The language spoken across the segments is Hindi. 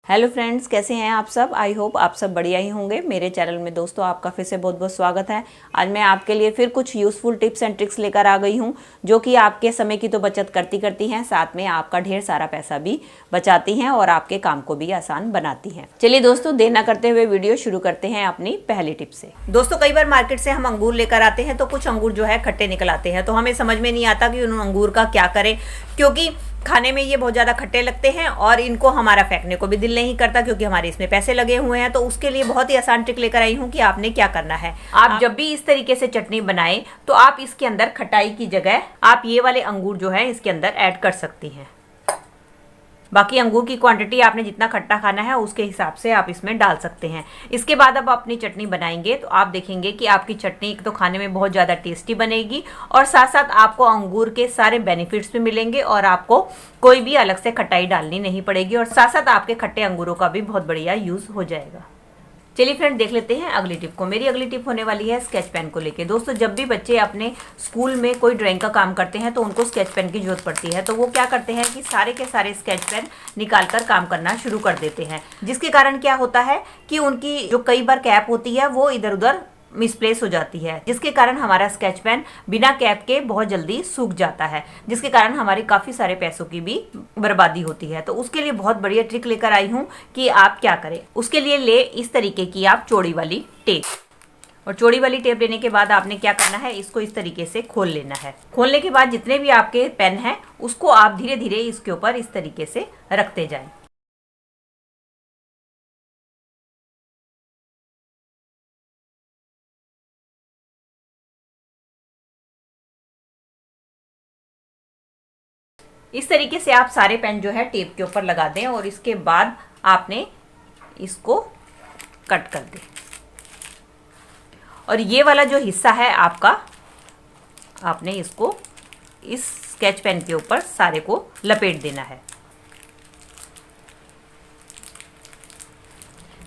हेलो फ्रेंड्स, कैसे हैं आप सब। आई होप आप सब बढ़िया ही होंगे। मेरे चैनल में दोस्तों आपका फिर से बहुत बहुत स्वागत है। आज मैं आपके लिए फिर कुछ यूज़फुल टिप्स एंड ट्रिक्स लेकर आ गई हूं, जो कि आपके समय की तो बचत करती हैं, साथ में आपका ढेर सारा पैसा भी बचाती हैं और आपके काम को भी आसान बनाती हैं। चलिए दोस्तों, देर न करते हुए वीडियो शुरू करते हैं अपनी पहली टिप से। दोस्तों, कई बार मार्केट से हम अंगूर लेकर आते हैं तो कुछ अंगूर जो है खट्टे निकल आते हैं, तो हमें समझ में नहीं आता कि उन अंगूर का क्या करें, क्योंकि खाने में ये बहुत ज़्यादा खट्टे लगते हैं और इनको हमारा फेंकने को भी दिल नहीं करता, क्योंकि हमारे इसमें पैसे लगे हुए हैं। तो उसके लिए बहुत ही आसान ट्रिक लेकर आई हूँ कि आपने क्या करना है। आप जब भी इस तरीके से चटनी बनाएं तो आप इसके अंदर खटाई की जगह आप ये वाले अंगूर जो है इसके अंदर ऐड कर सकती हैं। बाकी अंगूर की क्वांटिटी आपने जितना खट्टा खाना है उसके हिसाब से आप इसमें डाल सकते हैं। इसके बाद अब अपनी चटनी बनाएंगे तो आप देखेंगे कि आपकी चटनी एक तो खाने में बहुत ज़्यादा टेस्टी बनेगी और साथ साथ आपको अंगूर के सारे बेनिफिट्स भी मिलेंगे और आपको कोई भी अलग से खटाई डालनी नहीं पड़ेगी और साथ साथ आपके खट्टे अंगूरों का भी बहुत बढ़िया यूज़ हो जाएगा। चलिए फ्रेंड, देख लेते हैं अगली टिप को। मेरी अगली टिप होने वाली है स्केच पेन को लेके। दोस्तों, जब भी बच्चे अपने स्कूल में कोई ड्राइंग का काम करते हैं तो उनको स्केच पेन की जरूरत पड़ती है, तो वो क्या करते हैं कि सारे के सारे स्केच पेन निकालकर काम करना शुरू कर देते हैं, जिसके कारण क्या होता है कि उनकी जो कई बार कैप होती है वो इधर उधर मिसप्लेस हो जाती है, जिसके कारण हमारा स्केच पेन बिना कैप के बहुत जल्दी सूख जाता है, जिसके कारण हमारे काफ़ी सारे पैसों की भी बर्बादी होती है। तो उसके लिए बहुत बढ़िया ट्रिक लेकर आई हूँ कि आप क्या करें। उसके लिए ले इस तरीके की आप चौड़ी वाली टेप, और चौड़ी वाली टेप लेने के बाद आपने क्या करना है, इसको इस तरीके से खोल लेना है। खोलने के बाद जितने भी आपके पेन हैं उसको आप धीरे धीरे इसके ऊपर इस तरीके से रखते जाएं। इस तरीके से आप सारे पेन जो है टेप के ऊपर लगा दें और इसके बाद आपने इसको कट कर दें। और ये वाला जो हिस्सा है आपका, आपने इसको इस स्केच पेन के ऊपर सारे को लपेट देना है।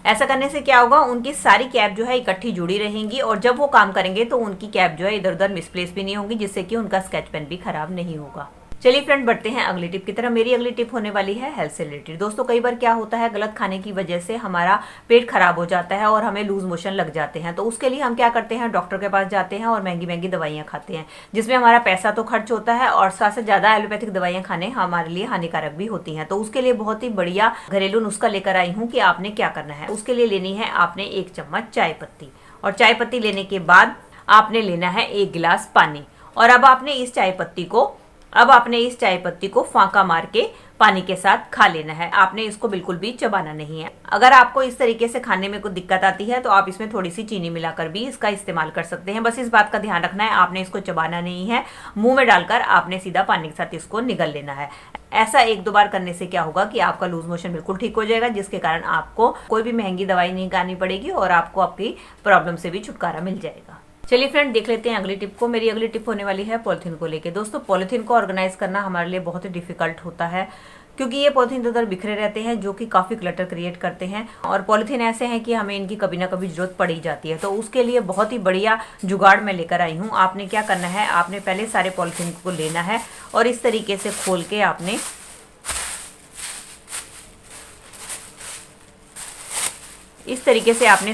ऐसा करने से क्या होगा, उनकी सारी कैप जो है इकट्ठी जुड़ी रहेंगी और जब वो काम करेंगे तो उनकी कैप जो है इधर उधर मिसप्लेस भी नहीं होंगी, जिससे कि उनका स्केच पेन भी खराब नहीं होगा। चलिए फ्रेंड, बढ़ते हैं अगली टिप की तरफ। मेरी अगली टिप होने वाली है हेल्थ से रिलेटेड। दोस्तों, कई बार क्या होता है, गलत खाने की वजह से हमारा पेट खराब हो जाता है और हमें लूज मोशन लग जाते हैं। तो उसके लिए हम क्या करते हैं, डॉक्टर के पास जाते हैं और महंगी महंगी दवाइयाँ खाते हैं, जिसमें हमारा पैसा तो खर्च होता है और साथ साथ ज़्यादा एलोपैथिक दवाइयाँ खाने हमारे लिए हानिकारक भी होती हैं। तो उसके लिए बहुत ही बढ़िया घरेलू नुस्खा लेकर आई हूँ कि आपने क्या करना है। उसके लिए लेनी है आपने 1 चम्मच चाय पत्ती, और चाय पत्ती लेने के बाद आपने लेना है 1 गिलास पानी। और अब आपने इस चाय पत्ती को फांका मार के पानी के साथ खा लेना है। आपने इसको बिल्कुल भी चबाना नहीं है। अगर आपको इस तरीके से खाने में कोई दिक्कत आती है तो आप इसमें थोड़ी सी चीनी मिलाकर भी इसका इस्तेमाल कर सकते हैं। बस इस बात का ध्यान रखना है, आपने इसको चबाना नहीं है, मुंह में डालकर आपने सीधा पानी के साथ इसको निगल लेना है। ऐसा 1-2 बार करने से क्या होगा कि आपका लूज मोशन बिल्कुल ठीक हो जाएगा, जिसके कारण आपको कोई भी महंगी दवाई नहीं खानी पड़ेगी और आपको आपकी प्रॉब्लम से भी छुटकारा मिल जाएगा। चलिए फ्रेंड, देख लेते हैं अगली टिप को। मेरी अगली टिप होने वाली है पॉलिथीन को लेके। दोस्तों, पॉलिथीन को ऑर्गेनाइज करना हमारे लिए बहुत ही डिफिकल्ट होता है, क्योंकि ये पॉलिथीन इधर बिखरे रहते हैं जो कि काफ़ी क्लटर क्रिएट करते हैं और पॉलिथीन ऐसे हैं कि हमें इनकी कभी ना कभी जरूरत पड़ ही जाती है। तो उसके लिए बहुत ही बढ़िया जुगाड़ मैं लेकर आई हूँ। आपने क्या करना है, आपने पहले सारे पॉलिथीन को लेना है और इस तरीके से खोल के आपने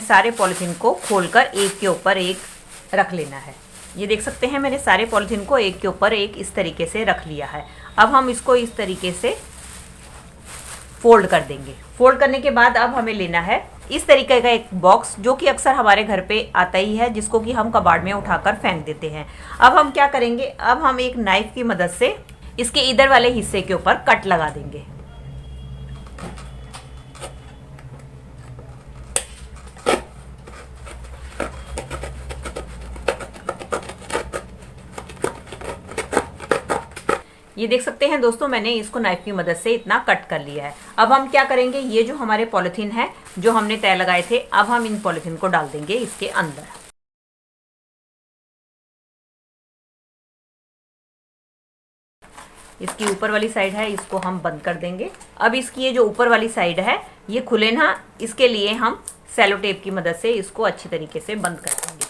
सारे पॉलिथीन को खोलकर एक के ऊपर एक रख लेना है। ये देख सकते हैं, मैंने सारे पॉलिथीन को एक के ऊपर एक इस तरीके से रख लिया है। अब हम इसको इस तरीके से फोल्ड कर देंगे। फोल्ड करने के बाद अब हमें लेना है इस तरीके का एक बॉक्स, जो कि अक्सर हमारे घर पे आता ही है, जिसको कि हम कबाड़ में उठाकर फेंक देते हैं। अब हम क्या करेंगे, अब हम एक नाइफ की मदद से इसके इधर वाले हिस्से के ऊपर कट लगा देंगे। ये देख सकते हैं दोस्तों, मैंने इसको नाइफ की मदद से इतना कट कर लिया है। अब हम क्या करेंगे, ये जो हमारे पॉलिथीन है जो हमने तय लगाए थे, अब हम इन पॉलिथीन को डाल देंगे इसके अंदर। इसकी ऊपर वाली साइड है, इसको हम बंद कर देंगे। अब इसकी ये जो ऊपर वाली साइड है ये खुले ना, इसके लिए हम सेलो टेप की मदद से इसको अच्छी तरीके से बंद कर देंगे।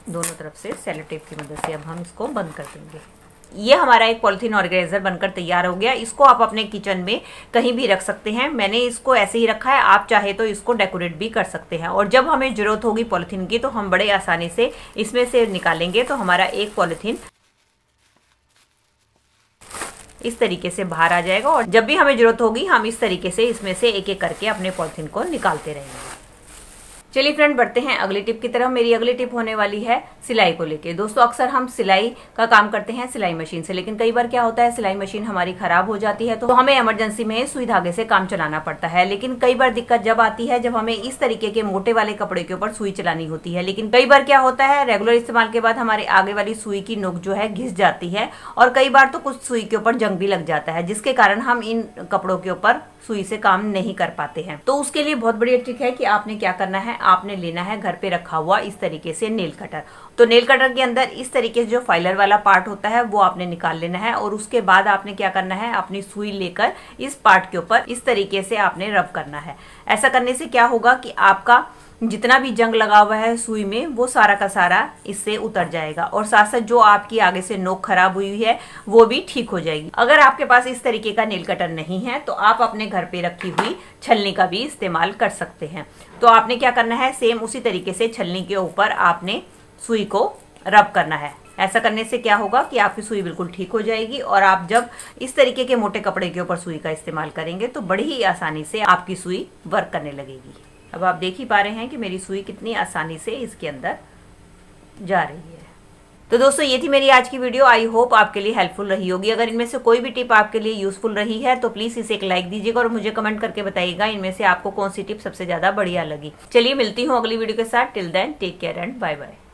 दोनों तरफ से सेलो टेप की मदद से अब हम इसको बंद कर देंगे। ये हमारा एक पॉलिथीन ऑर्गेनाइजर बनकर तैयार हो गया। इसको आप अपने किचन में कहीं भी रख सकते हैं। मैंने इसको ऐसे ही रखा है, आप चाहे तो इसको डेकोरेट भी कर सकते हैं। और जब हमें जरूरत होगी पॉलिथीन की तो हम बड़े आसानी से इसमें से निकालेंगे तो हमारा एक पॉलिथीन इस तरीके से बाहर आ जाएगा। और जब भी हमें जरूरत होगी हम इस तरीके से इसमें से एक एक करके अपने पॉलिथीन को निकालते रहेंगे। चलिए फ्रेंड, बढ़ते हैं अगली टिप की तरफ। मेरी अगली टिप होने वाली है सिलाई को लेके। दोस्तों, अक्सर हम सिलाई का काम करते हैं सिलाई मशीन से, लेकिन कई बार क्या होता है सिलाई मशीन हमारी खराब हो जाती है तो हमें इमरजेंसी में सुई धागे से काम चलाना पड़ता है। लेकिन कई बार दिक्कत जब आती है जब हमें इस तरीके के मोटे वाले कपड़े के ऊपर सुई चलानी होती है। लेकिन कई बार क्या होता है रेगुलर इस्तेमाल के बाद हमारे आगे वाली सुई की नोक जो है घिस जाती है, और कई बार तो कुछ सुई के ऊपर जंग भी लग जाता है, जिसके कारण हम इन कपड़ों के ऊपर सुई से काम नहीं कर पाते हैं। तो उसके लिए बहुत बढ़िया ट्रिक है कि आपने क्या करना है, आपने लेना है घर पे रखा हुआ इस तरीके से नेल कटर। तो नेल कटर के अंदर इस तरीके से जो फाइलर वाला पार्ट होता है वो आपने निकाल लेना है, और उसके बाद आपने क्या करना है, अपनी सुई लेकर इस पार्ट के ऊपर इस तरीके से आपने रब करना है। ऐसा करने से क्या होगा कि आपका जितना भी जंग लगा हुआ है सुई में वो सारा का सारा इससे उतर जाएगा, और साथ साथ जो आपकी आगे से नोक खराब हुई है वो भी ठीक हो जाएगी। अगर आपके पास इस तरीके का नेल कटर नहीं है तो आप अपने घर पे रखी हुई छलनी का भी इस्तेमाल कर सकते हैं। तो आपने क्या करना है, सेम उसी तरीके से छलनी के ऊपर आपने सुई को रब करना है। ऐसा करने से क्या होगा कि आपकी सुई बिल्कुल ठीक हो जाएगी, और आप जब इस तरीके के मोटे कपड़े के ऊपर सुई का इस्तेमाल करेंगे तो बड़ी ही आसानी से आपकी सुई वर्क करने लगेगी। अब आप देख ही पा रहे हैं कि मेरी सुई कितनी आसानी से इसके अंदर जा रही है। तो दोस्तों, ये थी मेरी आज की वीडियो। आई होप आपके लिए हेल्पफुल रही होगी। अगर इनमें से कोई भी टिप आपके लिए यूजफुल रही है तो प्लीज इसे एक लाइक दीजिएगा और मुझे कमेंट करके बताइएगा इनमें से आपको कौन सी टिप सबसे ज्यादा बढ़िया लगी। चलिए मिलती हूँ अगली वीडियो के साथ। Till then take care and bye bye.